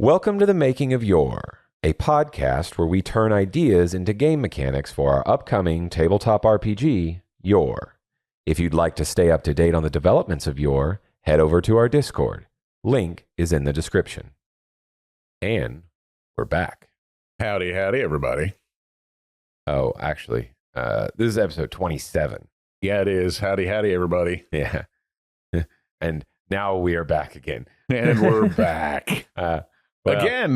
Welcome to the Making of YOR, a podcast where we turn ideas into game mechanics for our upcoming tabletop RPG, YOR. If you'd like to stay up to date on the developments of YOR, head over to our Discord. Link is in the description. And we're back. Howdy, everybody. Oh, actually, this is episode 27. Yeah, it is. Howdy, everybody. Yeah. And now we are back again. And we're back. Again.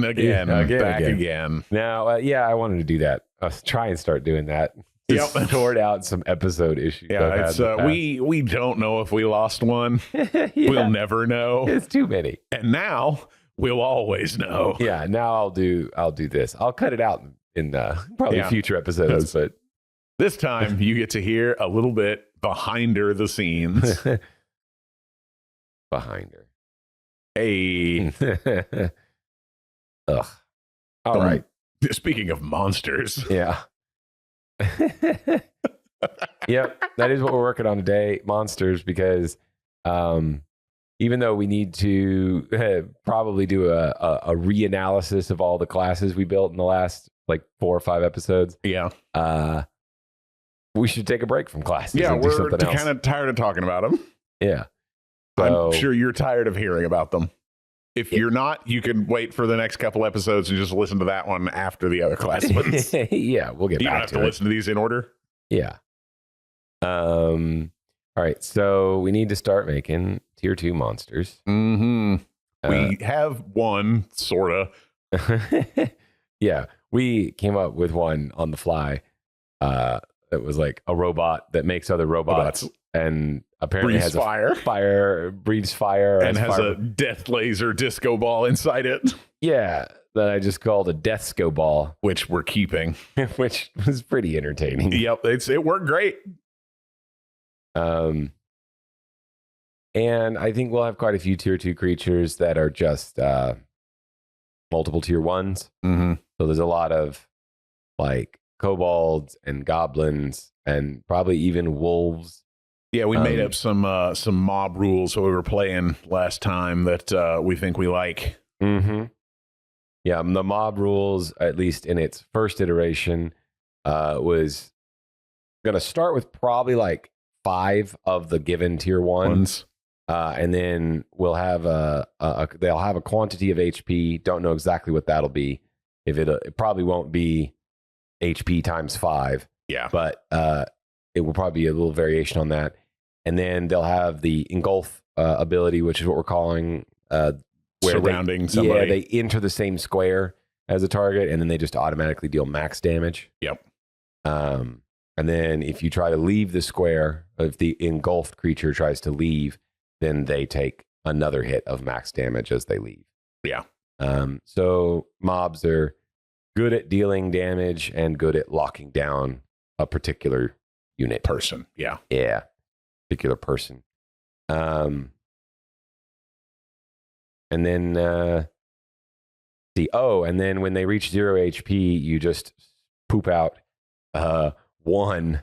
Now, I wanted to do that. Try and start doing that. Just sort out some episode issues. Yeah, it's, we don't know if we lost one. Yeah. We'll never know. It's too many. And now we'll always know. Yeah, now I'll do this. I'll cut it out in probably future episodes, but this time you get to hear a little bit behind the scenes. Behind her. Hey. Ugh. All right. Speaking of monsters. Yeah. Yep. That is what we're working on today. Monsters, because even though we need to probably do a reanalysis of all the classes we built in the last like 4 or 5 episodes. Yeah. We should take a break from classes. Yeah, and do we're something else. Kind of tired of talking about them. Yeah. So, I'm sure you're tired of hearing about them. If you're not, you can wait for the next couple episodes and just listen to that one after the other class ones. Yeah, we'll get back to it. You don't have to listen to these in order? Yeah. All right, so we need to start making tier 2 monsters. Mm-hmm. We have one, sort of. Yeah, we came up with one on the fly. That was like a robot that makes other robots. And apparently breathes breathes fire, and has a death laser disco ball inside it. Yeah, that I just called a Deathsco ball, which we're keeping, which was pretty entertaining. Yep, it worked great. And I think we'll have quite a few tier 2 creatures that are just multiple tier 1s. Mm-hmm. So there's a lot of like kobolds and goblins and probably even wolves. Yeah, we made up some mob rules that we were playing last time that we think we like. Mm-hmm. Yeah, the mob rules, at least in its first iteration, was going to start with probably like 5 of the given tier 1s. And then we'll have they'll have a quantity of HP. Don't know exactly what that'll be. If it probably won't be HP times 5. Yeah, but it will probably be a little variation on that. And then they'll have the engulf ability, which is what we're calling where surrounding somebody. Yeah, they enter the same square as a target, and then they just automatically deal max damage. Yep. And then if you try to leave the square, if the engulfed creature tries to leave, then they take another hit of max damage as they leave. Yeah. So mobs are good at dealing damage and good at locking down a particular unit. Person. Yeah. Yeah. Particular person. And then and then when they reach 0 HP, you just poop out one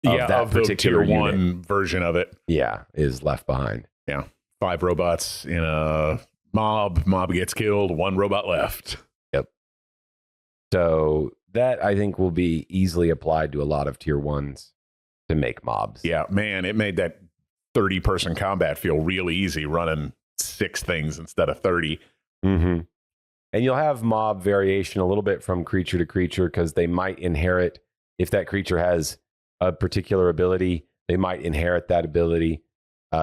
of that particular tier unit. 1 version of it. Yeah, is left behind. Yeah. 5 robots in a mob. Mob gets killed. 1 robot left. Yep. So that I think will be easily applied to a lot of tier 1s to make mobs. Yeah, man, it made that 30-person combat feel really easy running 6 things instead of 30. Mm-hmm. And you'll have mob variation a little bit from creature to creature because they might inherit, if that creature has a particular ability, they might inherit that ability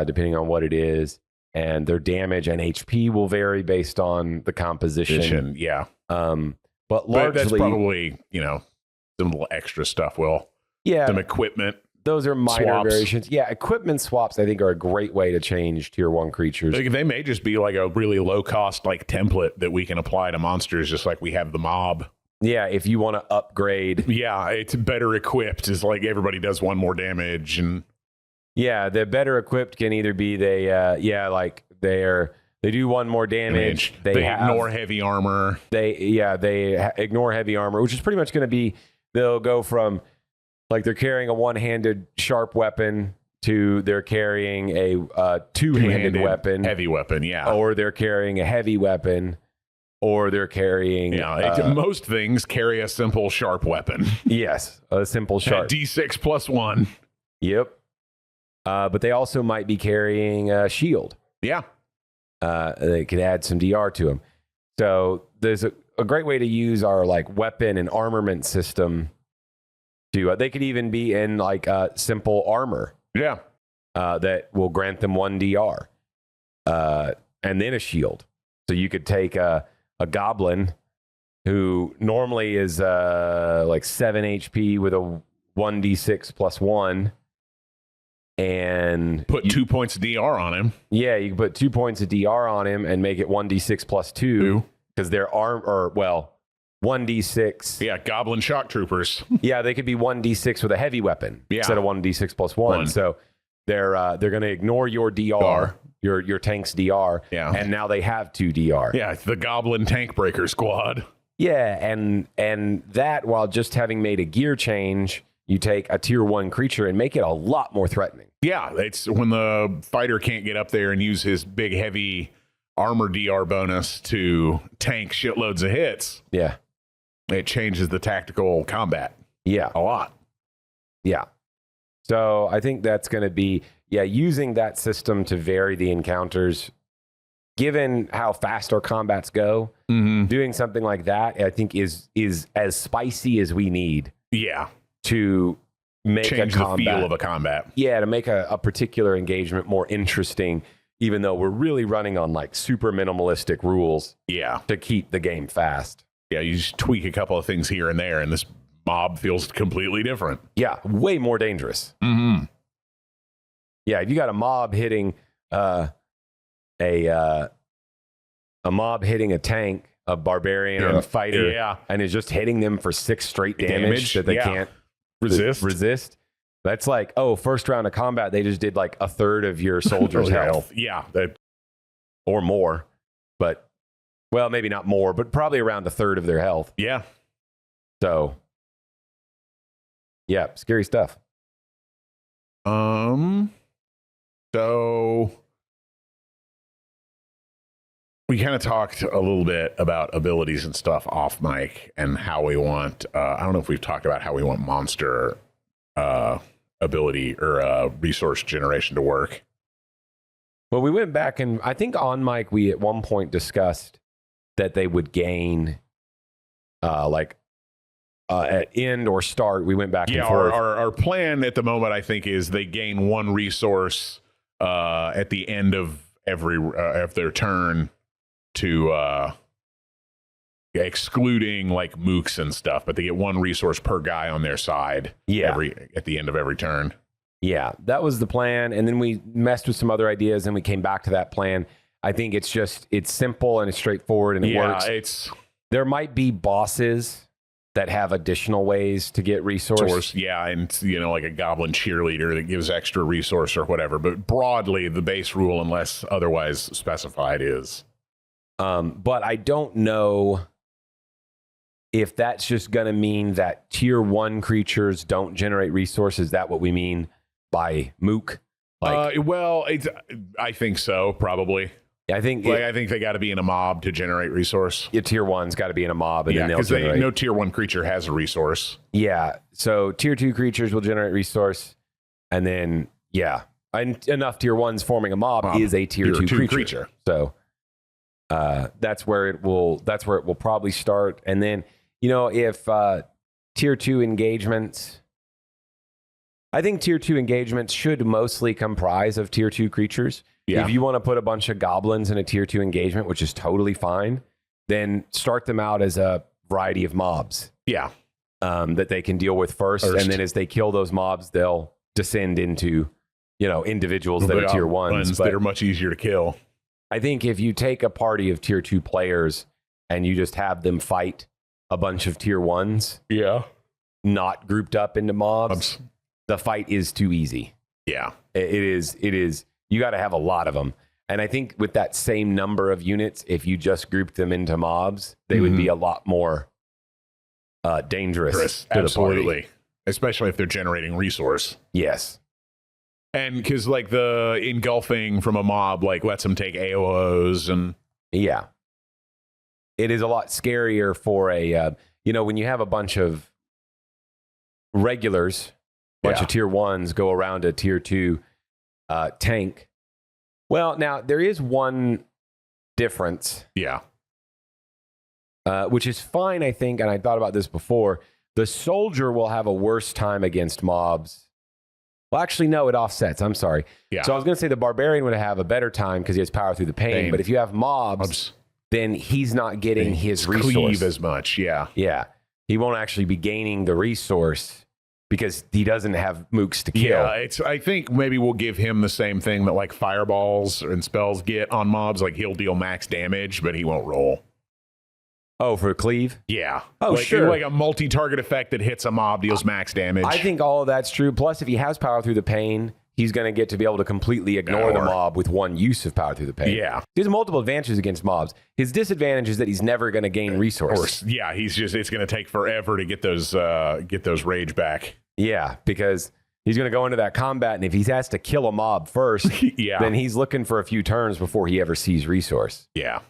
depending on what it is. And their damage and HP will vary based on the composition. Yeah. But largely, that's probably, some little extra stuff. Some equipment. Those are minor swaps. Variations. Yeah, equipment swaps, I think, are a great way to change tier 1 creatures. They may just be like a really low-cost template that we can apply to monsters, just like we have the mob. Yeah, if you want to upgrade. Yeah, it's better equipped. It's like everybody does 1 more damage. And yeah, the better equipped can either be they do 1 more damage. They ignore heavy armor. They ignore heavy armor, which is pretty much going to be, they'll go from like they're carrying a one-handed sharp weapon to they're carrying a two-handed weapon. Heavy weapon, yeah. Or they're carrying a heavy weapon. or they're carrying. Most things carry a simple sharp weapon. Yes, a simple sharp. D6 plus 1. Yep. But they also might be carrying a shield. Yeah. They could add some DR to them. So there's a great way to use our like weapon and armament system. They could even be in like simple armor. Yeah. That will grant them 1 DR. And then a shield. So you could take a goblin who normally is like 7 HP with a 1d6 plus 1. And put 2 points of DR on him. Yeah, you can put 2 points of DR on him and make it 1d6 plus 2 because they're 1d6. Yeah, goblin shock troopers. Yeah, they could be 1d6 with a heavy weapon instead of 1d6 plus 1. So they're going to ignore your DR, your tank's DR, and now they have 2 DR. Yeah, it's the goblin tank breaker squad. Yeah, and that while just having made a gear change, you take a tier 1 creature and make it a lot more threatening. Yeah, it's when the fighter can't get up there and use his big, heavy armor DR bonus to tank shitloads of hits. Yeah. It changes the tactical combat. Yeah. A lot. Yeah. So I think that's going to be, using that system to vary the encounters. Given how fast our combats go, doing something like that, I think is as spicy as we need. Yeah. To make change the feel of a combat. Yeah, to make a particular engagement more interesting, even though we're really running on like super minimalistic rules. Yeah. To keep the game fast. Yeah, you just tweak a couple of things here and there, and this mob feels completely different. Yeah, way more dangerous. Mm-hmm. Yeah, if you got a mob hitting a mob hitting a tank, a barbarian or a fighter, and is just hitting them for 6 straight damage that they can't resist. That's like, first round of combat, they just did like a third of your soldiers' health. Yeah. Or more. But, well, maybe not more, but probably around a third of their health. Yeah. So, yeah, scary stuff. So we kind of talked a little bit about abilities and stuff off mic and how we want, I don't know if we've talked about how we want monster ability or resource generation to work. Well, we went back and I think on mic, we at one point discussed that they would gain at end or start. We went back and forth. Our plan at the moment, I think, is they gain 1 resource at the end of every of their turn to excluding like mooks and stuff, but they get 1 resource per guy on their side at the end of every turn. Yeah, that was the plan. And then we messed with some other ideas and we came back to that plan. I think it's simple and it's straightforward and it works. There might be bosses that have additional ways to get resource. Yeah, and like a goblin cheerleader that gives extra resource or whatever. But broadly, the base rule, unless otherwise specified, is. But I don't know if that's just going to mean that tier 1 creatures don't generate resources. Is that what we mean by mook? I think so, probably. I think they got to be in a mob to generate resource. Your tier 1's got to be in a mob, and then they'll generate. No tier 1 creature has a resource. Yeah, so tier 2 creatures will generate resource, and then enough tier 1s forming a mob is a tier 2 creature. So that's where it will probably start, and then if tier 2 engagements. I think tier 2 engagements should mostly comprise of tier 2 creatures. Yeah. If you want to put a bunch of goblins in a tier 2 engagement, which is totally fine, then start them out as a variety of mobs. Yeah. That they can deal with first. And then as they kill those mobs, they'll descend into, individuals that are tier 1s. That are much easier to kill. I think if you take a party of tier 2 players and you just have them fight a bunch of tier 1s, not grouped up into mobs, the fight is too easy. Yeah. It is. You got to have a lot of them. And I think with that same number of units, if you just grouped them into mobs, they would be a lot more dangerous to the party. Especially if they're generating resource. Yes. And because like the engulfing from a mob, like lets them take AOs and. Yeah. it is a lot scarier for a, when you have a bunch of regulars, bunch of tier 1s go around a tier 2 tank. Well, now there is one difference. Yeah. Which is fine, I think, and I thought about this before. The soldier will have a worse time against mobs. Well, actually, no, it offsets. I'm sorry. Yeah. So I was going to say the barbarian would have a better time because he has power through the pain. But if you have mobs, then he's not getting his resource. Cleave as much, yeah. Yeah. He won't actually be gaining the resource because he doesn't have mooks to kill. Yeah, I think maybe we'll give him the same thing that like fireballs and spells get on mobs. Like he'll deal max damage, but he won't roll. Oh, for cleave? Yeah. Oh, like, sure. Like a multi-target effect that hits a mob, deals max damage. I think all of that's true. Plus, if he has power through the pain, he's going to get to be able to completely ignore the mob with one use of power through the pain. Yeah. He has multiple advantages against mobs. His disadvantage is that he's never going to gain resource. Yeah, it's going to take forever to get those rage back. Yeah, because he's going to go into that combat, and if he has to kill a mob first, then he's looking for a few turns before he ever sees resource. Yeah.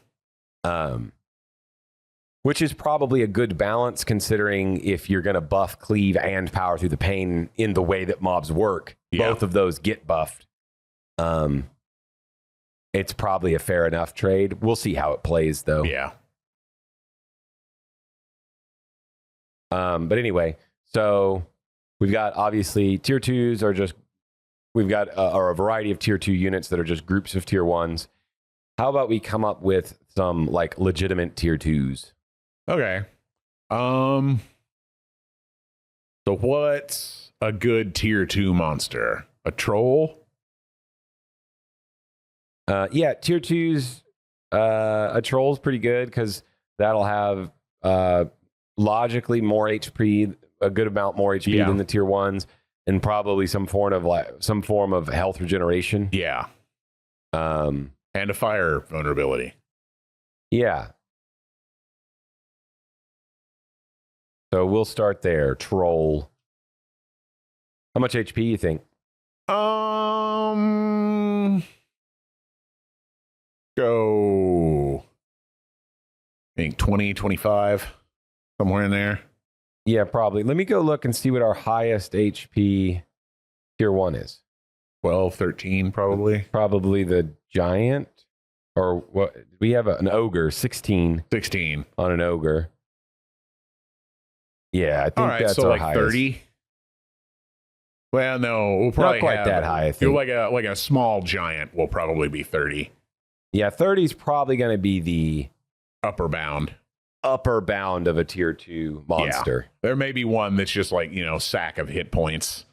Which is probably a good balance considering if you're going to buff cleave and power through the pain in the way that mobs work, both of those get buffed. It's probably a fair enough trade. We'll see how it plays, though. Yeah. But anyway, so we've got obviously tier 2s are just, we've got a variety of tier 2 units that are just groups of tier 1s. How about we come up with some like legitimate tier 2s? Okay. So what's a good tier 2 monster? A troll? Yeah, tier 2s, a troll's pretty good because that'll have logically more HP, a good amount more HP than the tier 1s, and probably some form of health regeneration. Yeah. And a fire vulnerability. Yeah. So we'll start there. Troll. How much HP you think? Go. I think 20, 25, somewhere in there. Yeah, probably. Let me go look and see what our highest HP tier 1 is. 12, 13, probably. Probably the giant. Or what? We have an ogre, 16. 16. On an ogre. Yeah, I think that's so our like highest. 30. Well, no, we'll probably not quite that high. I think like a small giant will probably be 30. Yeah, 30 is probably going to be the upper bound of a tier 2 monster. Yeah. There may be one that's just like sack of hit points.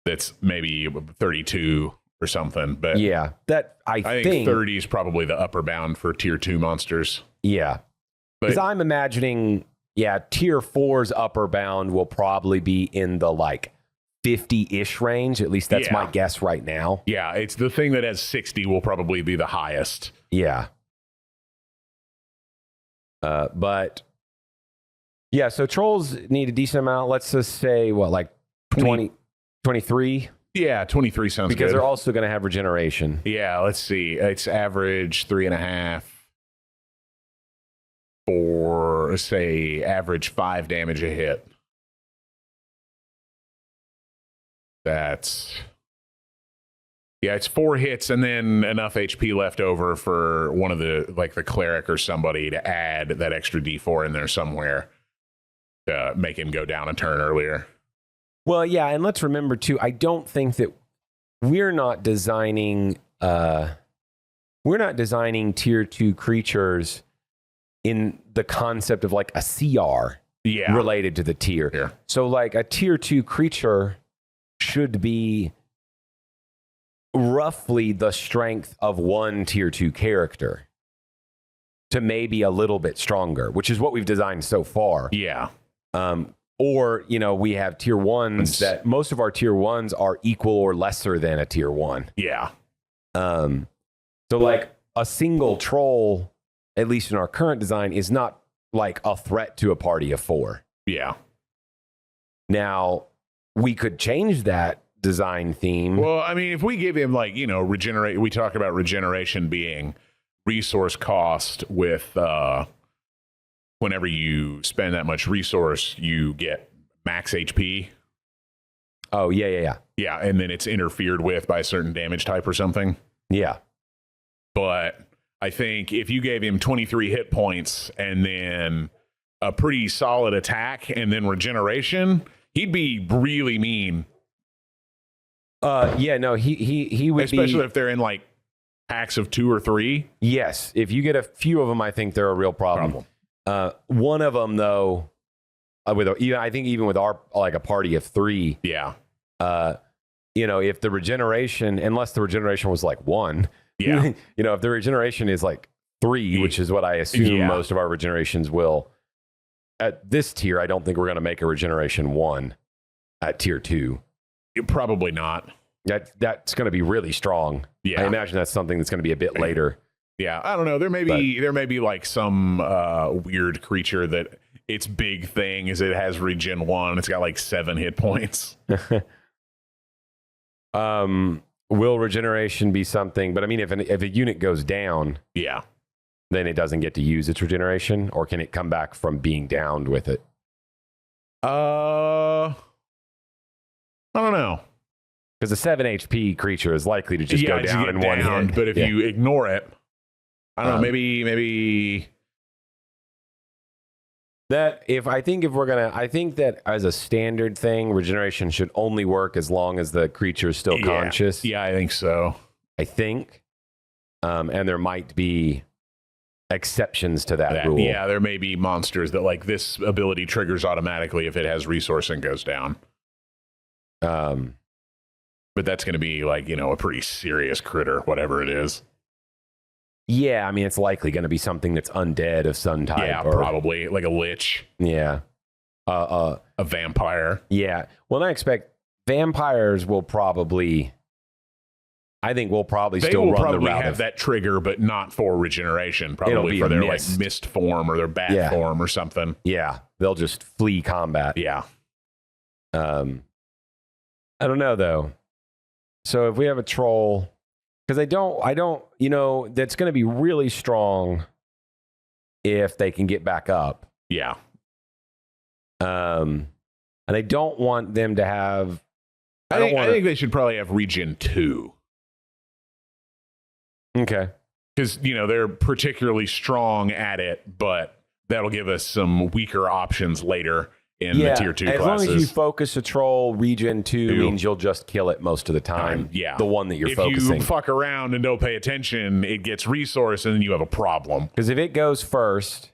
That's maybe 32 or something. But yeah, that I think 30 is probably the upper bound for tier 2 monsters. Yeah, because I'm imagining. Yeah, tier 4's upper bound will probably be in the like 50-ish range. At least that's my guess right now. Yeah, it's the thing that has 60 will probably be the highest. Yeah. But yeah, so trolls need a decent amount. Let's just say what, like 20, 23? Yeah, 23 sounds good. Because they're also going to have regeneration. Yeah, let's see. It's average 3.5. For, say, average 5 damage a hit. That's... Yeah, it's 4 hits and then enough HP left over for one of the, like the cleric or somebody to add that extra D4 in there somewhere to make him go down a turn earlier. Well, yeah, and let's remember, too, I don't think that we're not designing tier 2 creatures in the concept of like a CR related to the tier. Yeah. So like a tier 2 creature should be roughly the strength of one tier 2 character to maybe a little bit stronger, which is what we've designed so far. Yeah. Or, we have tier 1s that most of our tier 1s are equal or lesser than a tier 1. Yeah. So like a single troll, at least in our current design, is not like a threat to a party of 4. Yeah. Now, we could change that design theme. Well, I mean, if we give him like, regenerate, we talk about regeneration being resource cost with whenever you spend that much resource, you get max HP. Oh, yeah. Yeah, and then it's interfered with by a certain damage type or something. Yeah. But I think if you gave him 23 hit points and then a pretty solid attack and then regeneration, he'd be really mean. Yeah, no, he would especially if they're in like packs of 2 or 3. Yes, if you get a few of them, I think they're a real problem. One of them, though, I think even with our like a party of 3, yeah, if the regeneration, unless the regeneration was like 1, yeah, if the regeneration is like 3, which is what I assume most of our regenerations will. At this tier, I don't think we're going to make a regeneration 1 at tier 2. Probably not. That's going to be really strong. Yeah, I imagine that's something that's going to be a bit later. Yeah, I don't know. There may be like some weird creature that its big thing is it has regen 1. It's got like 7 hit points. Will regeneration be something? But I mean, if a unit goes down, yeah, then it doesn't get to use its regeneration, or can it come back from being downed with it? I don't know. Because a 7 HP creature is likely to just go down in 1 hit. But if you ignore it, I don't know, maybe that I think that as a standard thing, regeneration should only work as long as the creature is still conscious. Yeah, I think so. I think. And there might be exceptions to that rule. Yeah, there may be monsters that like this ability triggers automatically if it has resource and goes down. But that's going to be like, a pretty serious critter, whatever it is. Yeah, I mean, it's likely going to be something that's undead of some type. Yeah, probably like a lich. Yeah. A vampire. Yeah. Well, I expect vampires will probably... I think we'll probably still run the route. They will probably have that trigger, but not for regeneration. Probably for their like mist form or their bat form or something. Yeah, they'll just flee combat. Yeah. I don't know though. So if we have a troll, because I don't, that's going to be really strong if they can get back up. Yeah. And I don't want them to have. I think they should probably have regen 2. Okay. Because, they're particularly strong at it, but that'll give us some weaker options later in the tier 2 classes. As long as you focus a troll, regen 2 means you'll just kill it most of the time. Yeah. The one that you're focusing. If you fuck around and don't pay attention, it gets resource and then you have a problem. Because if it goes first,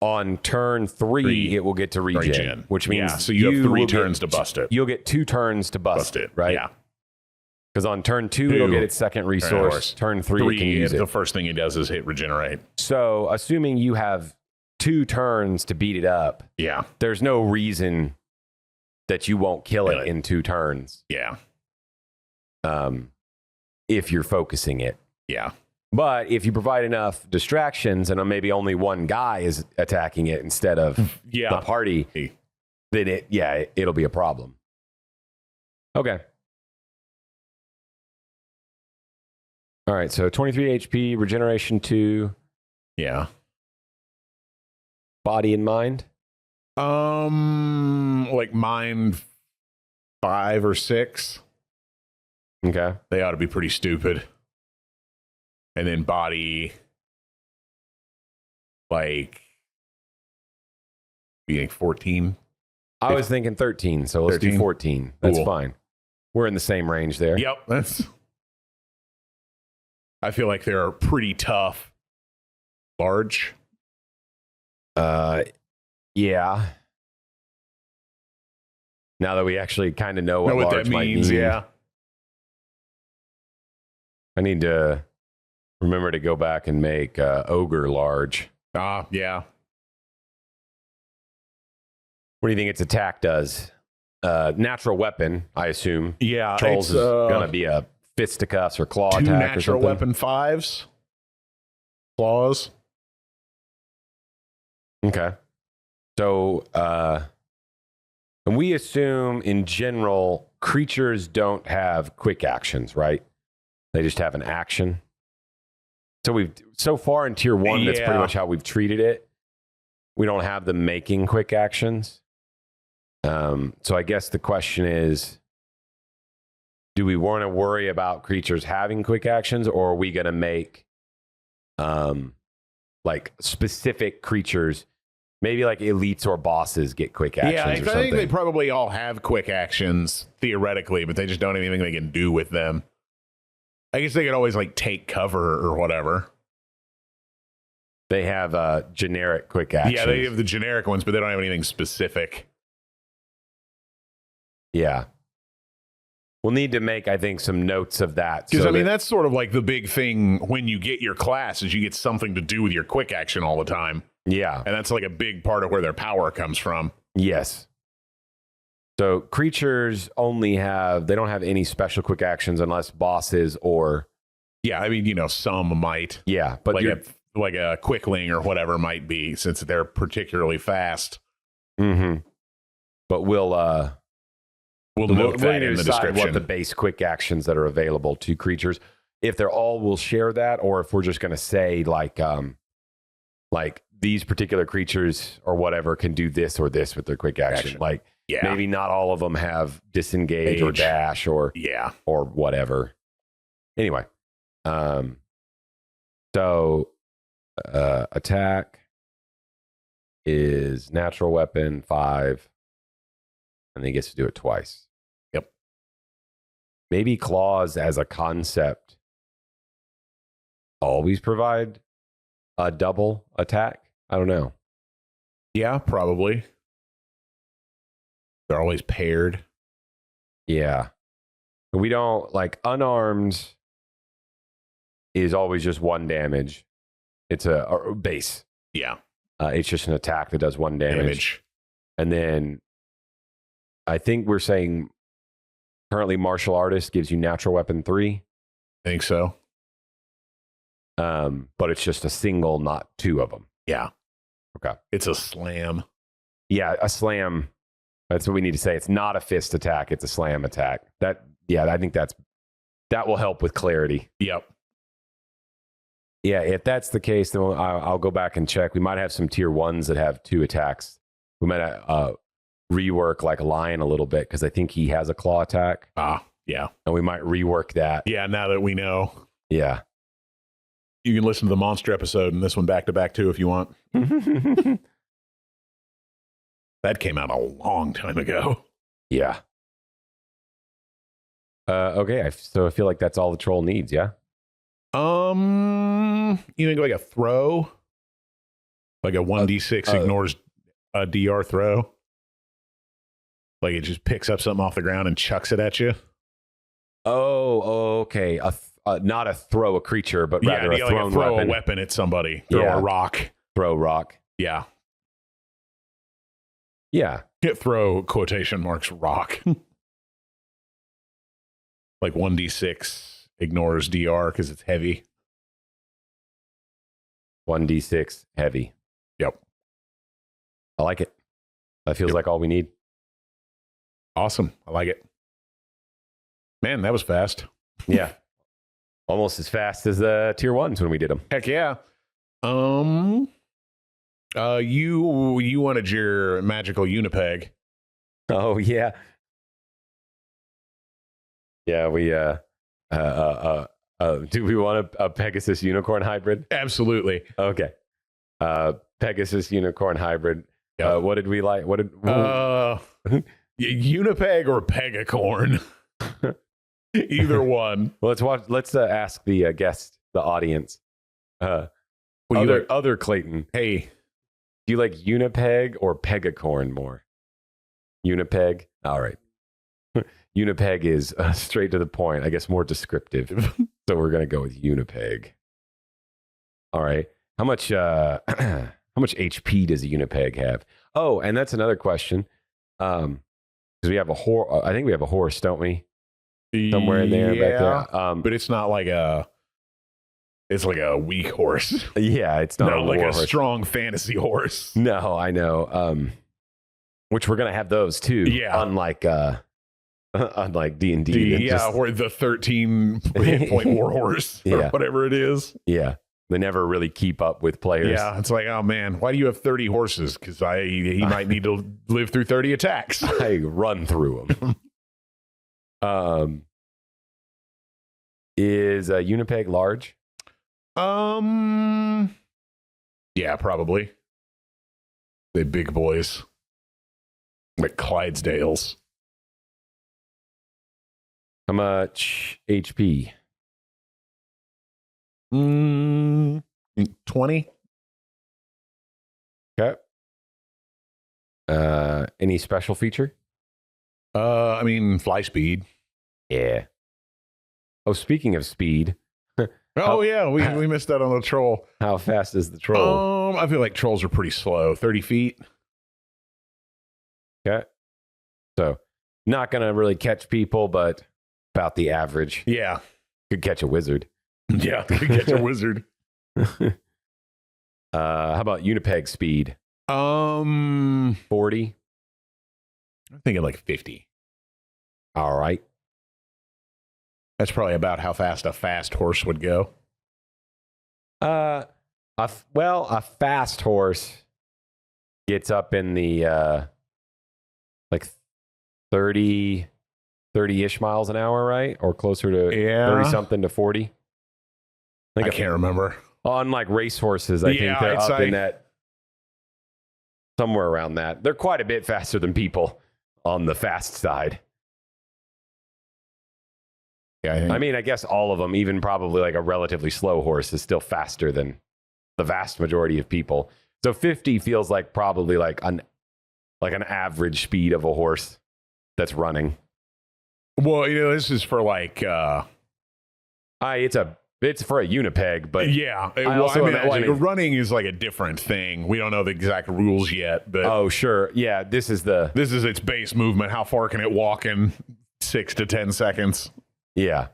on turn 3, it will get to regen. Which means so you have 3 turns to bust it. You'll get 2 turns to bust it, right? Yeah. Because on turn 2, it'll get its second resource. Turn 3, it can use it. The first thing it does is hit regenerate. So, assuming you have 2 turns to beat it up, there's no reason that you won't kill it in 2 turns. Yeah. If you're focusing it. Yeah. But if you provide enough distractions and maybe only one guy is attacking it instead of the party, then it'll be a problem. Okay. All right, so 23 HP, regeneration 2. Yeah. Body and mind? Like mind 5 or 6. Okay. They ought to be pretty stupid. And then body, like, you think 14? I was thinking 13, so let's do 14. That's fine. We're in the same range there. Yep, I feel like they're pretty tough. Large? Yeah. Now that we actually kind of know what large that means, might mean. Yeah. I need to remember to go back and make ogre large. Yeah. What do you think its attack does? Natural weapon, I assume. Yeah. Trolls is going to be a fisticuffs or claw attack or something. 2 natural weapon 5s. Claws. Okay. So, and we assume in general, creatures don't have quick actions, right? They just have an action. So so far in tier 1, that's pretty much how we've treated it. we don't have them making quick actions. So I guess the question is, do we want to worry about creatures having quick actions, or are we going to make like specific creatures, maybe like elites or bosses get quick actions? Yeah, or I something? think they probably all have quick actions theoretically, but they just don't have anything they can do with them. I guess they could always like take cover or whatever. They have generic quick actions. Yeah, they have the generic ones, but they don't have anything specific. Yeah. We'll need to make, I think, some notes of that. Because, I mean, that's sort of like the big thing when you get your class is you get something to do with your quick action all the time. Yeah. And that's like a big part of where their power comes from. Yes. So creatures only have, they don't have any special quick actions unless bosses or... Yeah, I mean, you know, some might. Yeah, but like a quickling or whatever might be, since they're particularly fast. Mm-hmm. But we'll note that in the description. What the base quick actions that are available to creatures, if they're all, we'll share that, or if we're just going to say like these particular creatures or whatever can do this or this with their quick action. Like maybe not all of them have disengage or dash or whatever. Anyway, so attack is natural weapon 5, and he gets to do it twice. Yep. Maybe claws as a concept always provide a double attack. I don't know. Yeah, probably. They're always paired. Yeah. We don't, like, unarmed is always just 1 damage. It's a base. Yeah. It's just an attack that does 1 damage. And then I think we're saying currently martial artist gives you natural weapon 3. I think so. But it's just a single, not 2 of them. Yeah. Okay. It's a slam. Yeah, a slam. That's what we need to say. It's not a fist attack. It's a slam attack. I think that will help with clarity. Yep. Yeah, if that's the case, then I'll go back and check. We might have some tier 1s that have 2 attacks. We might rework like Lion a little bit because I think he has a claw attack. Yeah. And we might rework that. Yeah, now that we know. Yeah. You can listen to the monster episode and this one back to back too if you want. That came out a long time ago. Yeah. Okay, so I feel like that's all the troll needs, yeah? You think like a throw? Like a 1d6 ignores a DR throw? Like it just picks up something off the ground and chucks it at you? Oh, okay. Not a throw a creature, but rather a thrown throw weapon. a weapon at somebody. Throw a rock. Throw rock. Yeah. Yeah. Throw quotation marks rock. Like 1d6 ignores DR because it's heavy. 1d6 heavy. Yep. I like it. That feels like all we need. Awesome. I like it. Man, that was fast. Yeah. Almost as fast as tier 1s when we did them. Heck yeah. You wanted your magical Unipeg. Oh yeah. Yeah, we do we want a Pegasus unicorn hybrid? Absolutely. Okay. Pegasus unicorn hybrid. Yep. What did we like? What did Unipeg or Pegacorn? Either one. Well, let's ask the guest, the audience. Other Clayton. Hey, do you like Unipeg or Pegacorn more? Unipeg. All right. Unipeg is straight to the point. I guess more descriptive. So we're gonna go with Unipeg. All right. How much HP does a Unipeg have? Oh, and that's another question. Because we have I think we have a horse, don't we? Somewhere in there, back there. But it's not like it's like a weak horse. Yeah, it's not like a horse. Strong fantasy horse. No, I know. Which we're gonna have those too. Yeah. Unlike D&D. Yeah, or the 13 hit point war horse or whatever it is. Yeah. They never really keep up with players. Yeah, it's like, oh man, why do you have 30 horses? Because he might need to live through 30 attacks. I run through them. Is Unipeg large? Yeah, probably. They big boys. Like Clydesdales. How much HP? 20. Okay. Any special feature? I mean, fly speed. Yeah. Oh, speaking of speed. Oh, yeah, we missed that on the troll. How fast is the troll? I feel like trolls are pretty slow. 30 feet. Okay. So, not going to really catch people, but about the average. Yeah. Could catch a wizard. Yeah, could catch a wizard. How about Unipeg speed? 40? I'm thinking like 50. All right. That's probably about how fast a fast horse would go. A fast horse gets up in the like 30-ish miles an hour, right? Or closer to 30 something to 40. I can't remember. On like race horses, I think they're up in that somewhere around that. They're quite a bit faster than people on the fast side. Yeah, I guess all of them, even probably like a relatively slow horse, is still faster than the vast majority of people. So 50 feels like probably like an average speed of a horse that's running. Well, this is for like it's for a Unipeg, but yeah. I also imagine like running is like a different thing. We don't know the exact rules yet, but oh sure, yeah. This is its base movement. How far can it walk in 6 to 10 seconds? Yeah.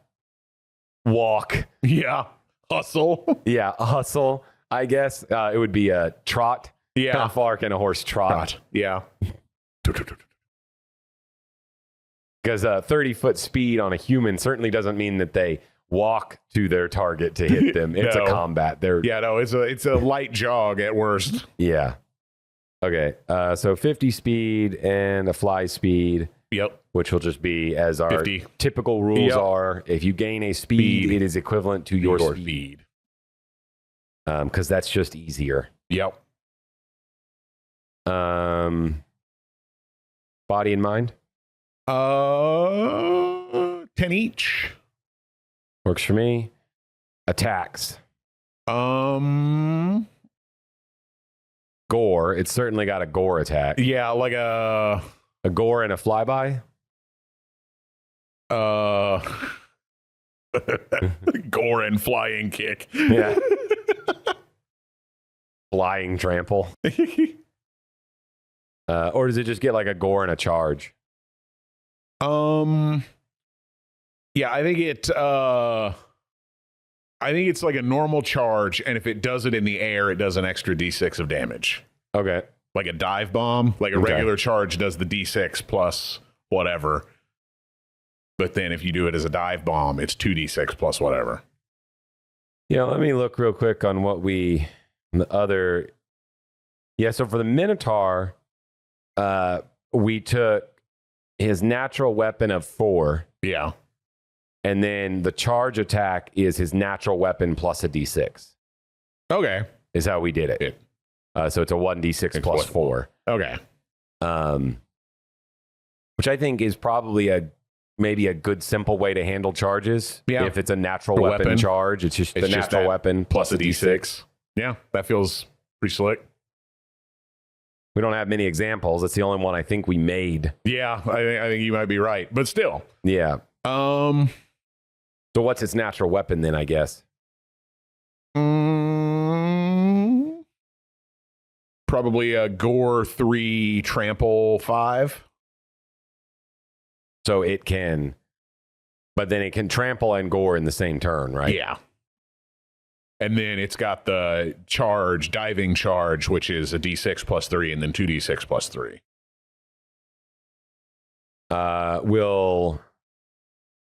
Walk. Yeah. Hustle. Yeah, a hustle. I guess it would be a trot. Yeah. How far can a horse trot? Yeah. Because 30-foot speed on a human certainly doesn't mean that they walk to their target to hit them. It's a combat. It's a light jog at worst. Yeah. Okay. So 50 speed and a fly speed. Yep. Which will just be as our 50. Typical rules are. If you gain a speed, it is equivalent to your speed. Because that's just easier. Yep. Body and mind? 10 each. Works for me. Attacks. Gore. It's certainly got a gore attack. Yeah, like a gore and a flyby? Gore and flying kick. Yeah. Flying trample. Or does it just get like a gore and a charge? Yeah, I think it's like a normal charge, and if it does it in the air, it does an extra D6 of damage. Okay. Like a dive bomb, like a regular charge does the D6 plus whatever. But then if you do it as a dive bomb, it's 2d6 plus whatever. Yeah, let me look real quick on what the other. Yeah, so for the Minotaur, we took his natural weapon of 4. Yeah. And then the charge attack is his natural weapon plus a d6. Okay. Is how we did it. So it's a 1d6 plus 4. Okay. Which I think is probably maybe a good simple way to handle charges. Yeah. If it's a natural weapon charge, it's just the natural weapon plus a d6. Yeah, that feels pretty slick. We don't have many examples. That's the only one I think we made. Yeah, I think you might be right, but still. Yeah. So what's its natural weapon then, I guess? Probably a Gore 3, Trample 5. So it can, but then it can trample and gore in the same turn, right? Yeah. And then it's got the charge, diving charge, which is a d6 plus 3, and then 2d6 plus 3.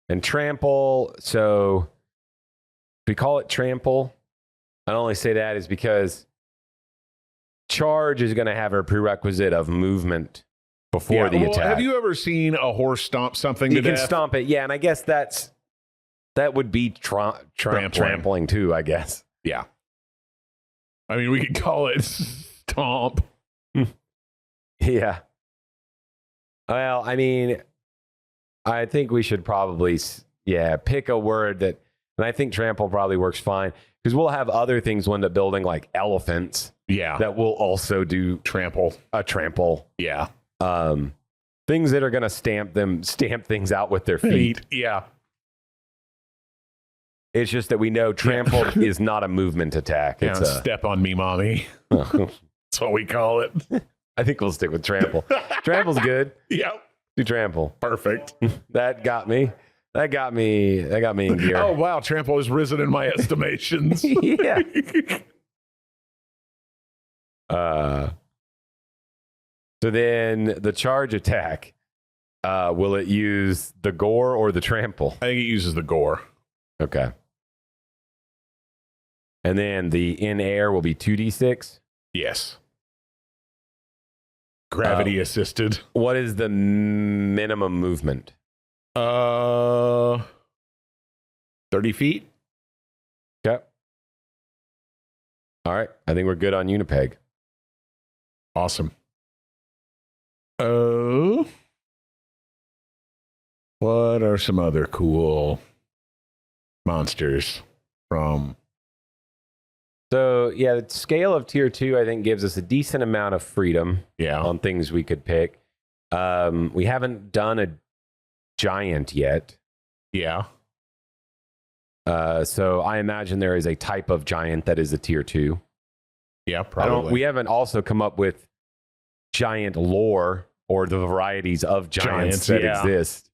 And trample, so we call it trample. I only say that is because charge is going to have a prerequisite of movement before the attack. Have you ever seen a horse stomp something You to can death? stomp it, yeah, and I guess that would be trampling too, I guess. Yeah. I mean, we could call it stomp. Yeah. Well, I mean, I think we should probably, pick a word that, and I think trample probably works fine because we'll have other things when up building like elephants. Yeah. That will also do Trample. a trample. Yeah. Things that are going to stamp things out with their feet. Yeah. It's just that we know trample is not a movement attack. It's step on me, mommy. That's what we call it. I think we'll stick with trample. Trample's good. Yep. Do trample. Perfect. That got me. That got me in gear. Oh, wow. Trample has risen in my estimations. Yeah. So then the charge attack, will it use the gore or the trample? I think it uses the gore. Okay. And then the in air will be 2d6. Yes. Gravity assisted. What is the minimum movement? 30 feet. Okay. All right. I think we're good on Unipeg. Awesome. Oh. What are some other cool monsters from? So, yeah, the scale of tier 2, I think, gives us a decent amount of freedom on things we could pick. We haven't done a giant yet. Yeah. So I imagine there is a type of giant that is a tier 2. Yeah, probably. We haven't also come up with giant lore or the varieties of giants that exist,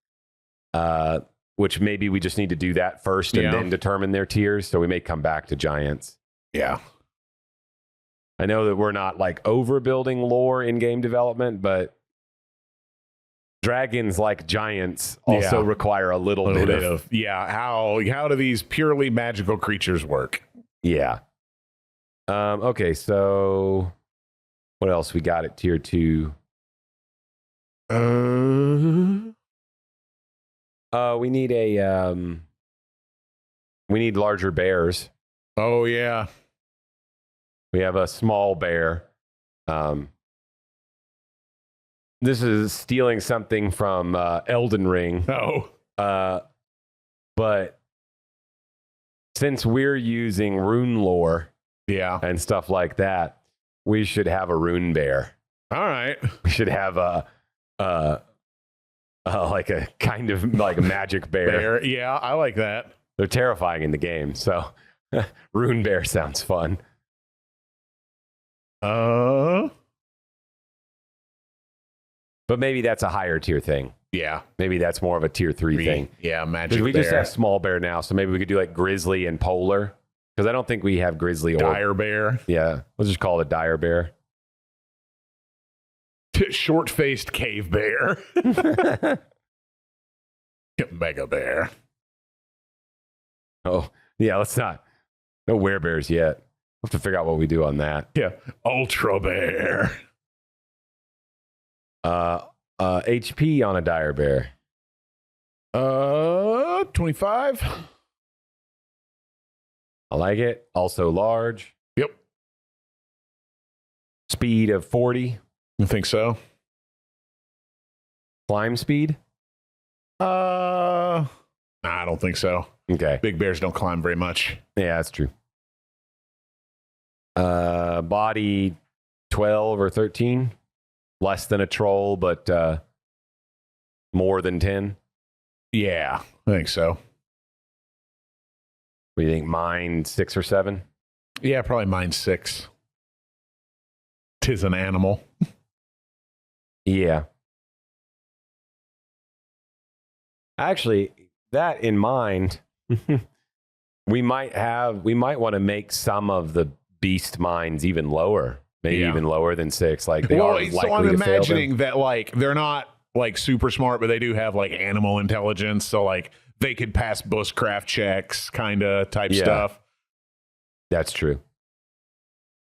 which maybe we just need to do that first and then determine their tiers. So we may come back to giants. Yeah. I know that we're not like overbuilding lore in game development, but dragons, like giants, also require a little bit of how do these purely magical creatures work? Yeah. Okay, so what else we got at tier 2? We need we need larger bears. Oh yeah. We have a small bear. This is stealing something from Elden Ring. Oh. But since we're using rune lore and stuff like that, we should have a rune bear. All right. We should have like a kind of like a magic bear. Yeah, I like that. They're terrifying in the game, so rune bear sounds fun. But maybe that's a higher tier thing. Yeah. Maybe that's more of a tier 3 thing. Yeah, magic bear. We just have small bear now, so maybe we could do like grizzly and polar. Because I don't think we have grizzly or dire bear. Yeah, let's just call it a dire bear. Short-faced cave bear. Mega bear. Oh, yeah, let's not. No werebears yet. We'll have to figure out what we do on that. Yeah. Ultra bear. HP on a dire bear. 25. I like it. Also large. Yep. Speed of 40. I think so. Climb speed? Nah, I don't think so. Okay. Big bears don't climb very much. Yeah, that's true. Body 12 or 13. Less than a troll, but more than 10. Yeah, I think so. What do you think? Mine 6 or 7? Yeah, probably mine 6. 'Tis an animal. Yeah. Actually, that in mind, we might want to make some of the beast mines even lower. Maybe even lower than 6. Like they are likely so I'm to fail imagining them. that like they're not like super smart, but they do have like animal intelligence. So like they could pass bushcraft checks, kind of type stuff. That's true.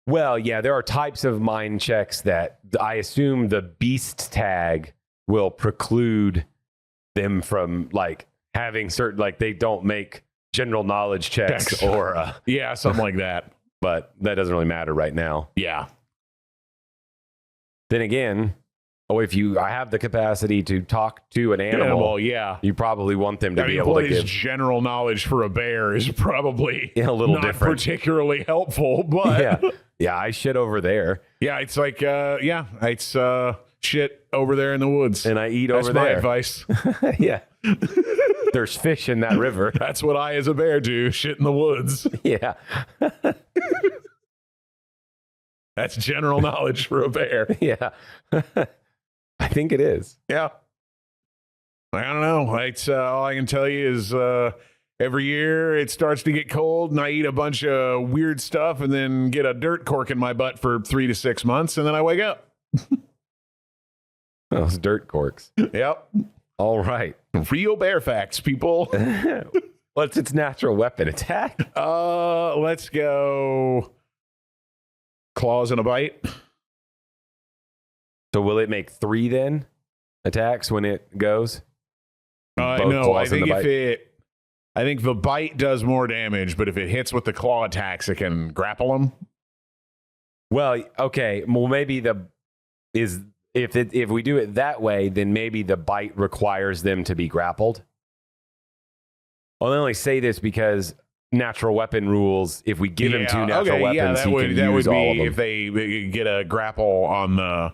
Well, yeah, there are types of mind checks that I assume the beast tag will preclude them from like having certain, like they don't make general knowledge checks or yeah, something like that. But that doesn't really matter right now. Yeah. Then again, if I have the capacity to talk to an animal, yeah, you probably want them to be able to give general knowledge for a bear is probably a little not different, particularly helpful. But yeah, I shit over there. Yeah, it's like it's shit over there in the woods, and I eat That's over there. That's my advice. Yeah. There's fish in that river. That's what I, as a bear, do. Shit in the woods. Yeah. That's general knowledge for a bear. Yeah. I think it is. Yeah. I don't know. It's all I can tell you is every year it starts to get cold and I eat a bunch of weird stuff and then get a dirt cork in my butt for 3 to 6 months and then I wake up. Those dirt corks. Yep. All right. Real bear facts, people. What's its natural weapon? Attack? Let's go claws and a bite. So will it make 3 then attacks when it goes? No, I think I think the bite does more damage, but if it hits with the claw attacks, it can grapple them. Well, okay. Well, maybe if we do it that way, then maybe the bite requires them to be grappled. I'll only say this because natural weapon rules. If we give him 2 natural weapons, he can use all of them. If they get a grapple on the.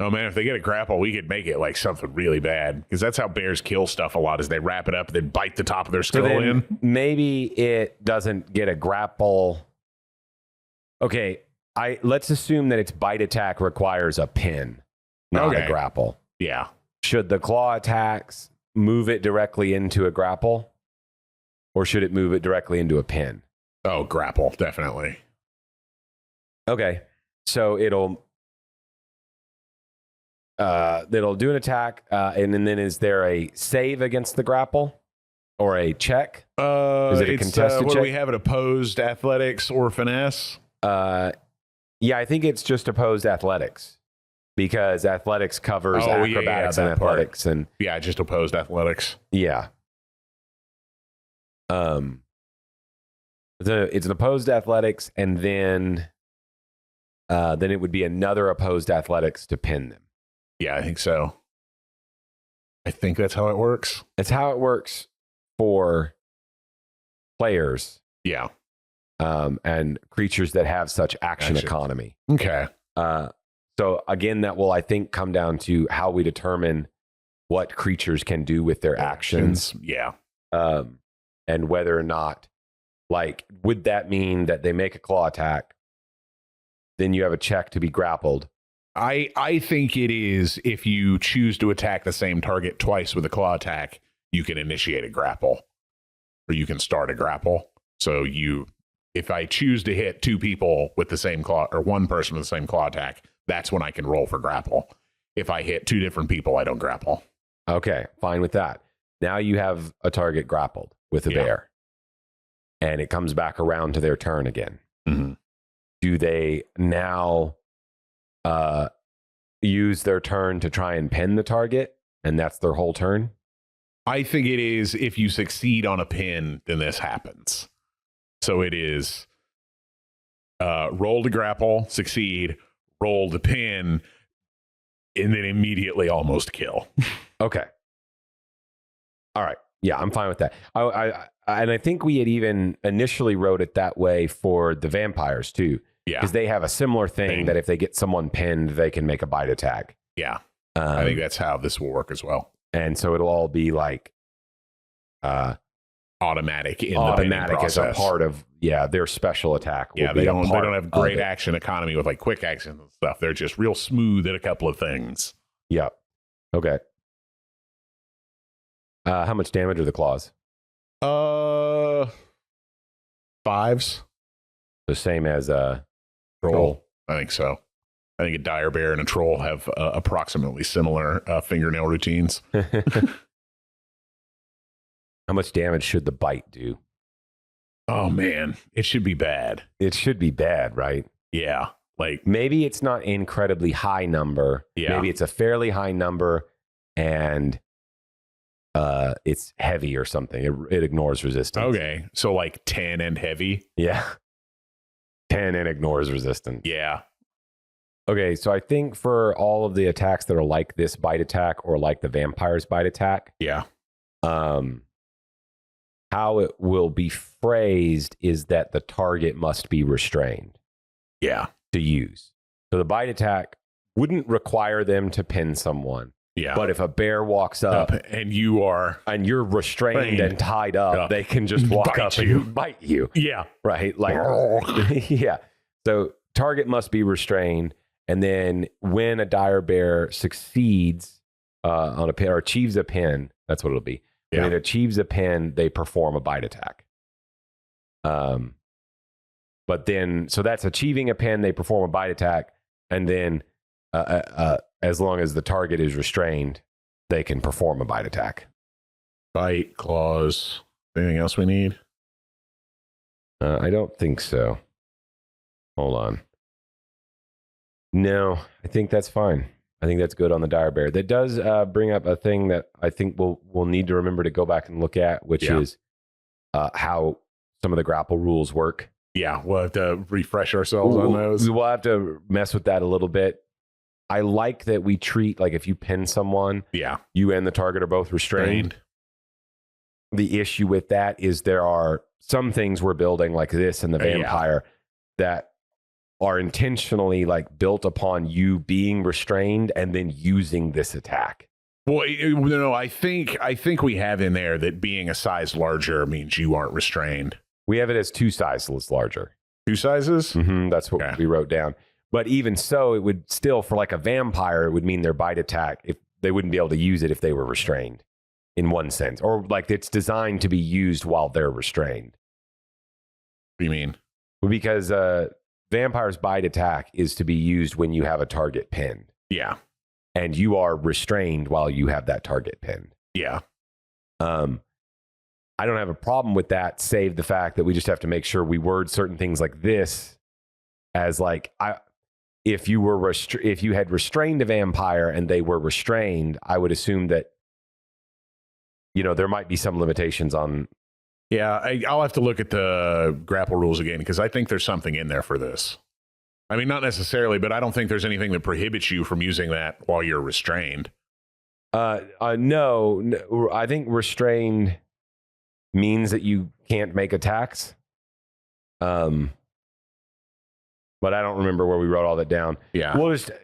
Oh man, if they get a grapple, we could make it like something really bad because that's how bears kill stuff a lot. Is they wrap it up, then bite the top of their skull in. Maybe it doesn't get a grapple. Okay, let's assume that its bite attack requires a pin, not a grapple. Yeah. Should the claw attacks move it directly into a grapple, or should it move it directly into a pin? Oh, grapple, definitely. Okay, so it'll do an attack, and then is there a save against the grapple or a check? Is it a contested what check? Do we have it opposed athletics or finesse? Yeah, I think it's just opposed athletics because athletics covers acrobatics and athletics part. And just opposed athletics. Yeah. It's an opposed athletics, and then it would be another opposed athletics to pin them. Yeah, I think so. I think that's how it works. It's how it works for players. Yeah. And creatures that have such action economy. Okay. So again, that will, I think, come down to how we determine what creatures can do with their actions. Yeah. And whether or not, like, would that mean that they make a claw attack, then you have a check to be grappled? I think it is if you choose to attack the same target twice with a claw attack, you can initiate a grapple, or you can start a grapple. So if I choose to hit 2 people with the same claw, or 1 person with the same claw attack, that's when I can roll for grapple. If I hit 2 different people, I don't grapple. Okay, fine with that. Now you have a target grappled with a bear, and it comes back around to their turn again. Mm-hmm. Do they now use their turn to try and pin the target, and that's their whole turn? I think it is if you succeed on a pin, then this happens. So it is roll to grapple, succeed, roll to pin, and then immediately almost kill. Okay. All right. Yeah, I'm fine with that. And I think we had even initially wrote it that way for the vampires too. Yeah. Because they have a similar thing that if they get someone pinned, they can make a bite attack. Yeah. I think that's how this will work as well. And so it'll all be like automatic in automatic the as a part of their special attack. Yeah, they don't have great action economy with like quick action and stuff. They're just real smooth at a couple of things. Yeah. Okay. How much damage are the claws? 5s. The same as troll. I think so. I think a dire bear and a troll have approximately similar fingernail routines. How much damage should the bite do? Oh man, it should be bad. It should be bad, right? Yeah. Like Maybe it's not incredibly high number. Yeah. Maybe it's a fairly high number and it's heavy or something. It ignores resistance. okay. So like 10 and heavy. Yeah. 10 and ignores resistance. Yeah. Okay, so I think for all of the attacks that are like this bite attack or like the vampire's bite attack, Yeah. how it will be phrased is that the target must be restrained Yeah. to use. So the bite attack wouldn't require them to pin someone. Yeah. But if a bear walks up and you are and you're restrained and tied up, they can just walk Bite up you. and bite you. Yeah. Right? Like, yeah. So target must be restrained. And then when a dire bear succeeds on a pin or achieves a pin, that's what it'll be. Yeah. When it achieves a pin, they perform a bite attack. But then, so that's achieving a pin, they perform a bite attack. And then as long as the target is restrained, they can perform a bite attack. Bite, claws. Anything else we need? I don't think so. Hold on. No, I think that's fine. I think that's good on the dire bear. That does bring up a thing that I think we'll need to remember to go back and look at, which is how some of the grapple rules work. Yeah, we'll have to refresh ourselves on those. We'll have to mess with that a little bit. I like that we treat, like if you pin someone, you and the target are both restrained. The issue with that is there are some things we're building like this in the vampire that are intentionally like built upon you being restrained and then using this attack. Well, no, I think we have in there that being a size larger means you aren't restrained. We have it as 2 sizes larger. 2 sizes? Mm-hmm, that's what we wrote down. But even so, it would still, for like a vampire, it would mean their bite attack, if they wouldn't be able to use it if they were restrained in one sense. Or like it's designed to be used while they're restrained. What do you mean? Because vampire's bite attack is to be used when you have a target pinned. Yeah. And you are restrained while you have that target pinned. Yeah. I don't have a problem with that, save the fact that we just have to make sure we word certain things like this as like, if you had restrained a vampire and they were restrained, I would assume that, you know, there might be some limitations on. Yeah, I'll have to look at the grapple rules again because I think there's something in there for this. I mean, not necessarily, but I don't think there's anything that prohibits you from using that while you're restrained. No, I think restrained means that you can't make attacks. But I don't remember where we wrote all that down. Yeah.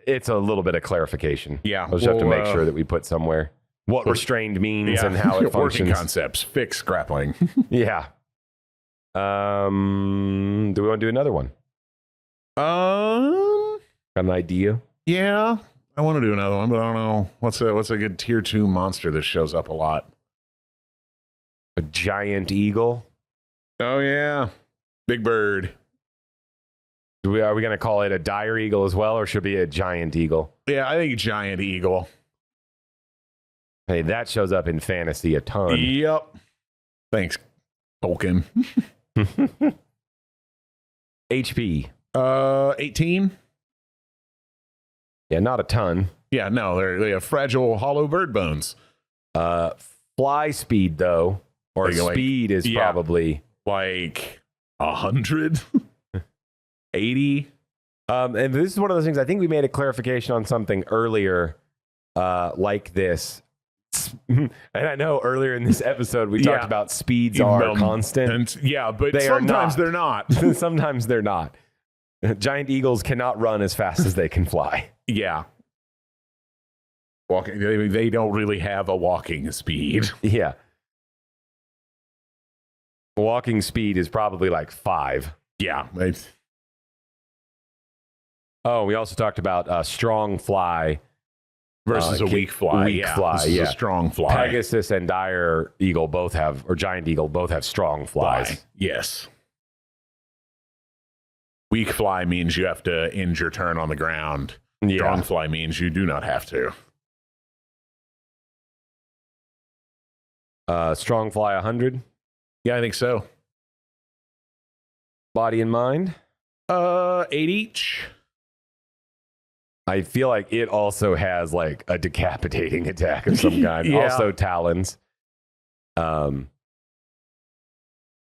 It's a little bit of clarification. Yeah. We'll just have to make sure that we put somewhere what restrained means and how it functions. Working concepts, fix grappling. Yeah. Do we want to do another one? Got an idea? Yeah. I want to do another one, but I don't know. What's a good tier 2 monster that shows up a lot? A giant eagle? Oh, yeah. Big bird. Are we going to call it a dire eagle as well, or should it be a giant eagle? Yeah, I think giant eagle. Hey, that shows up in fantasy a ton. Yep. Thanks, Tolkien. HP. 18. Yeah, not a ton. Yeah, no, they have fragile hollow bird bones. Fly speed, though, or speed is probably like 100, 80. And this is one of those things. I think we made a clarification on something earlier, like this. And I know earlier in this episode we talked about speeds are constant. But sometimes they're not. Sometimes they're not. Giant eagles cannot run as fast as they can fly. Yeah. Walking, they don't really have a walking speed. Yeah. Walking speed is probably like 5. Yeah. Oh, we also talked about strong fly versus a weak fly. Weak fly, this is a strong fly. Pegasus and dire eagle both have, or giant eagle both have strong flies. Yes. Weak fly means you have to end your turn on the ground. Yeah. Strong fly means you do not have to. Strong fly 100? Yeah, I think so. body and mind? 8 each. I feel like it also has like a decapitating attack of some kind. Yeah. Also talons.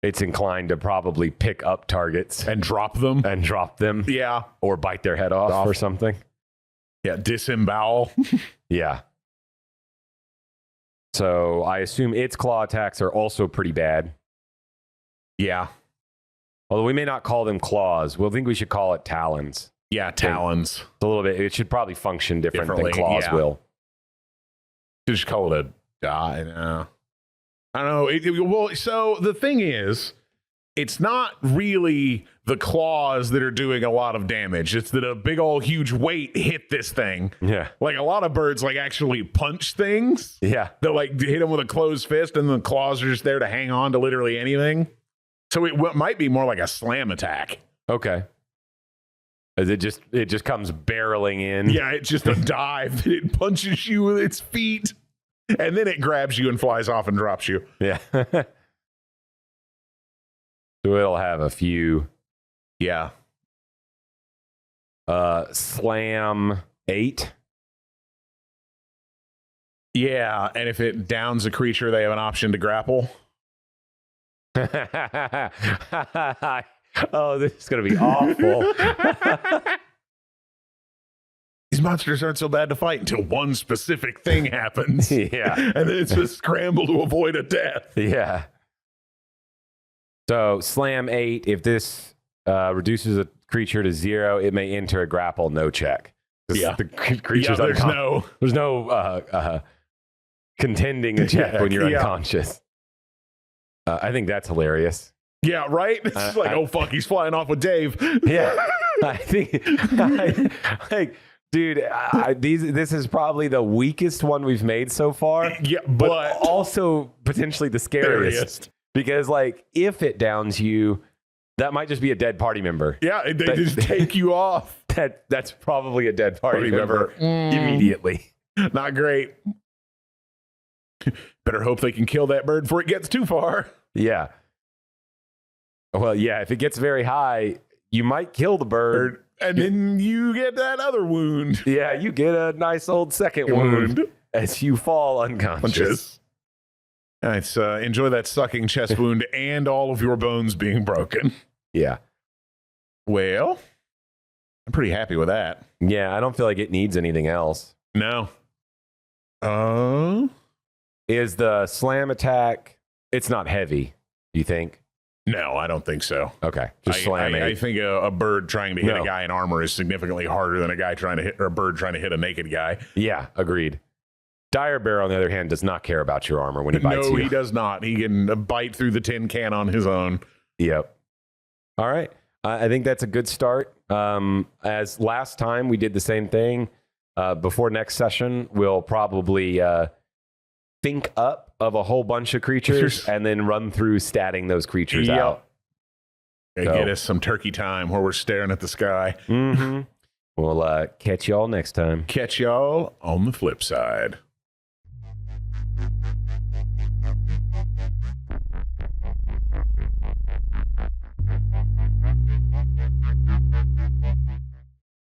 It's inclined to probably pick up targets And drop them. Yeah. Or bite their head off or something. Yeah, disembowel. Yeah. So I assume its claw attacks are also pretty bad. Yeah. Although we may not call them claws. We'll think we should call it talons. Yeah, talons. It's a little bit. It should probably function differently than claws yeah. will. Just call it a die. No. I don't know. Well, so the thing is, it's not really the claws that are doing a lot of damage. It's that a big old huge weight hit this thing. Yeah. Like a lot of birds like actually punch things. Yeah. They'll like hit them with a closed fist and the claws are just there to hang on to literally anything. So it might be more like a slam attack. Okay. As it just comes barreling in. Yeah, it's just a dive. It punches you with its feet. And then it grabs you and flies off and drops you. Yeah. So it'll have a few. Yeah. Slam 8. Yeah, and if it downs a creature, they have an option to grapple. Oh, this is going to be awful. These monsters aren't so bad to fight until one specific thing happens. Yeah. And then it's a scramble to avoid a death. Yeah. So slam 8. If this reduces a creature to 0, it may enter a grapple no check. Yeah. The creature's there's no contending a check when you're unconscious. I think that's hilarious. Yeah, right? It's like, oh, fuck, he's flying off with Dave. Yeah. I think, dude, this is probably the weakest one we've made so far. Yeah, but also potentially the scariest. Because, like, if it downs you, that might just be a dead party member. Yeah, they just take you off. That's probably a dead party member immediately. Not great. Better hope they can kill that bird before it gets too far. Yeah. Well, yeah, if it gets very high, you might kill the bird. And then you get that other wound. Yeah, you get a nice old second wound as you fall unconscious. Nice. Enjoy that sucking chest wound and all of your bones being broken. Yeah. Well, I'm pretty happy with that. Yeah, I don't feel like it needs anything else. No. Is the slam attack, it's not heavy, do you think? No, I don't think so. Okay, just slam 8. I think a bird trying to hit a guy in armor is significantly harder than a bird trying to hit a naked guy. Yeah, agreed. Dire Bear, on the other hand, does not care about your armor when he bites you. No, he does not. He can bite through the tin can on his own. Yep. All right. I think that's a good start. As last time, we did the same thing. Before next session, we'll probably think up of a whole bunch of creatures and then run through statting those creatures out. Get us some turkey time where we're staring at the sky. Mm-hmm. We'll catch y'all next time. Catch y'all on the flip side.